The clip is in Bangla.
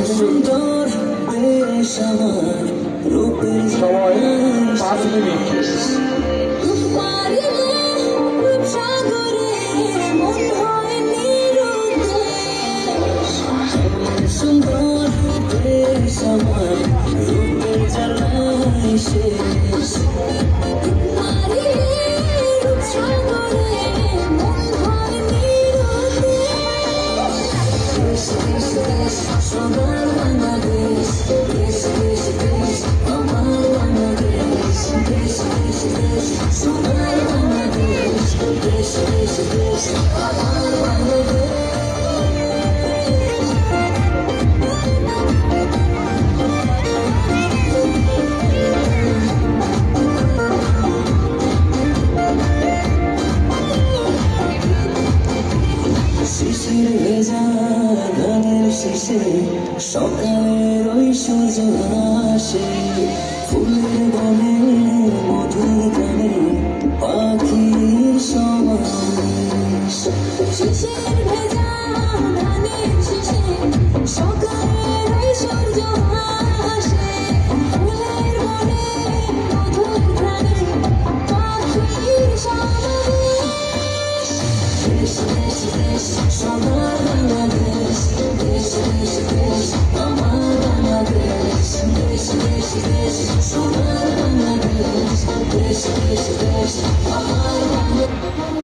সুন্দর বেশ আমার রূপের সময় 5 মিনিট। সুন্দর বেশ আমার রূপের জ্বালায় শেষ সবার বাংলাদেশ দেশ দেশ দেশ আমার বাংলাদেশ দেশ দেশ দেশ সবার বাংলাদেশ দেশ দেশ দেশ আমার বাংলাদেশ শিশির ভেজা গানের শেষে সকালের ওই সূর্য আসে ফুলের বনে মধুর গানে পাখির সমাবেশ শিশির ভেজা গানের শেষে সকালের ওই সূর্য আসে ফুলের বনে মধুর গানে পাখির সমাবেশ দেশ দেশ দেশ সবার